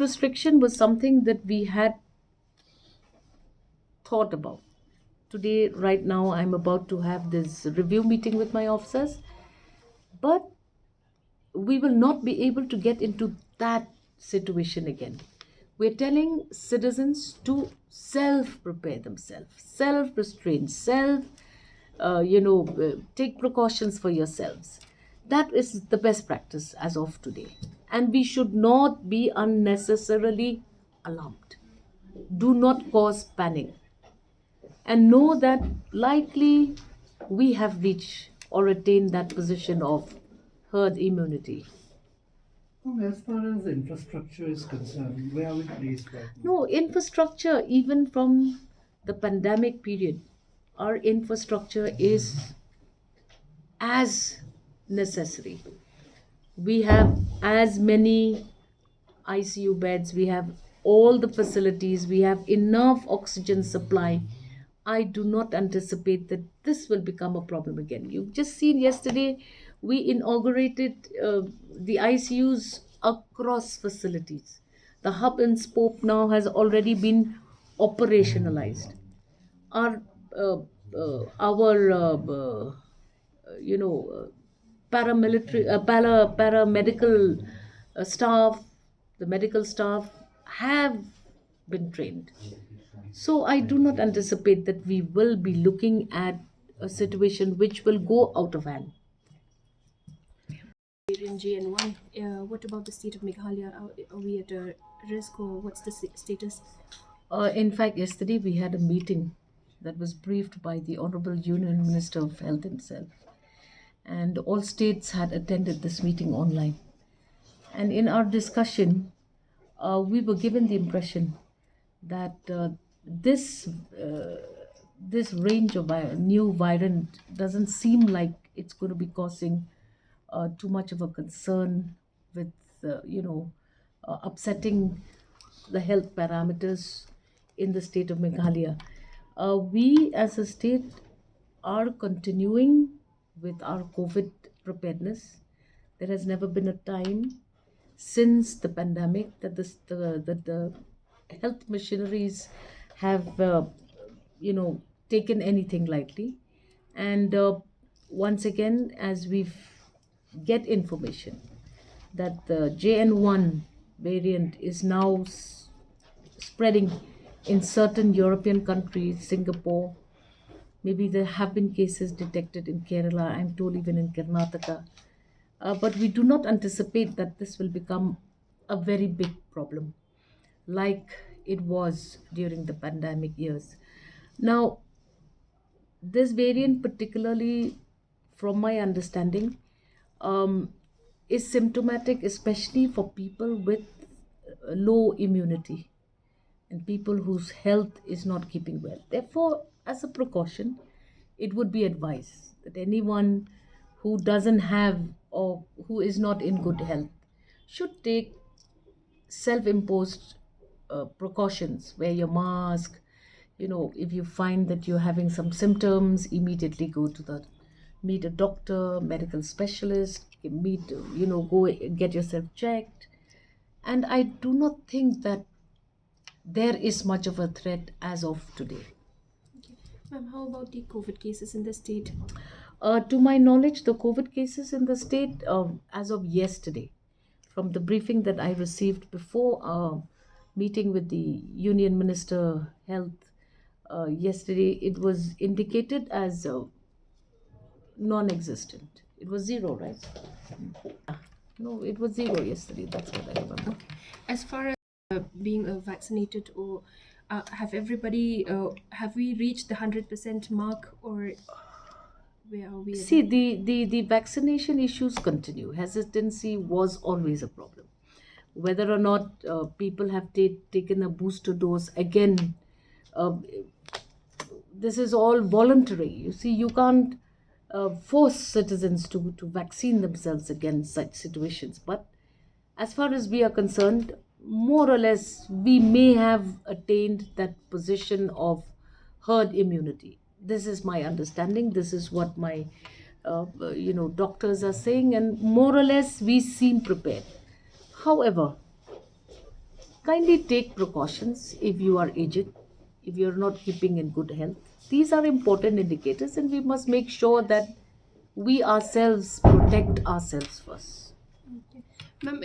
restriction was something that we had thought about. Today, right now, I'm about to have this review meeting with my officers, but we will not be able to get into that situation again. We're telling citizens to self prepare themselves, self restrain, take precautions for yourselves. That is the best practice as of today. And we should not be unnecessarily alarmed. Do not cause panic. And know that likely we have reached or attained that position of herd immunity. As far as infrastructure is concerned, where are we placed right now? No, infrastructure, even from the pandemic period, our infrastructure is as necessary. We have as many ICU beds, we have all the facilities, we have enough oxygen supply. I do not anticipate that this will become a problem again. You've just seen yesterday, we inaugurated the ICUs across facilities. The hub and spoke now has already been operationalized. Our uh, you know paramilitary paramedical staff, the medical staff have been trained. So I do not anticipate that we will be looking at a situation which will go out of hand. We're in JN.1. What about the state of Meghalaya? Are we at a risk or what's the status? In fact, yesterday we had a meeting that was briefed by the Honorable Union Minister of Health himself, and all states had attended this meeting online. And in our discussion, we were given the impression that this this range of new variant doesn't seem like it's going to be causing too much of a concern with upsetting the health parameters in the state of Meghalaya. We as a state are continuing with our COVID preparedness. There has never been a time since the pandemic that the health machineries have taken anything lightly. And once again, as we get information that the JN.1 variant is now spreading in certain European countries, Singapore. Maybe there have been cases detected in Kerala, I'm told even in Karnataka. But we do not anticipate that this will become a very big problem like it was during the pandemic years. Now, this variant, particularly from my understanding, um, is symptomatic, especially for people with low immunity and people whose health is not keeping well. Therefore, as a precaution, it would be advised that anyone who doesn't have or who is not in good health should take self imposed precautions. Wear your mask. If you find that you're having some symptoms, immediately go to the meet a doctor, medical specialist, go get yourself checked. And I do not think that there is much of a threat as of today. Okay. Ma'am, how about the COVID cases in the state? To my knowledge, the COVID cases in the state, as of yesterday, from the briefing that I received before meeting with the Union Minister Health yesterday, it was indicated as non-existent. It was zero, right? No, it was zero yesterday. That's what I remember. As far as being vaccinated, or have we reached the 100% mark, or where are we at See, that? the vaccination issues continue. Hesitancy was always a problem. Whether or not people have taken a booster dose, again, uh, this is all voluntary. You see, you can't force citizens to vaccine themselves against such situations. But as far as we are concerned, more or less, we may have attained that position of herd immunity. This is my understanding. This is what my doctors are saying, and more or less, we seem prepared. However, kindly take precautions if you are aged, if you're not keeping in good health. These are important indicators, and we must make sure that we ourselves protect ourselves first. Okay. Ma'am,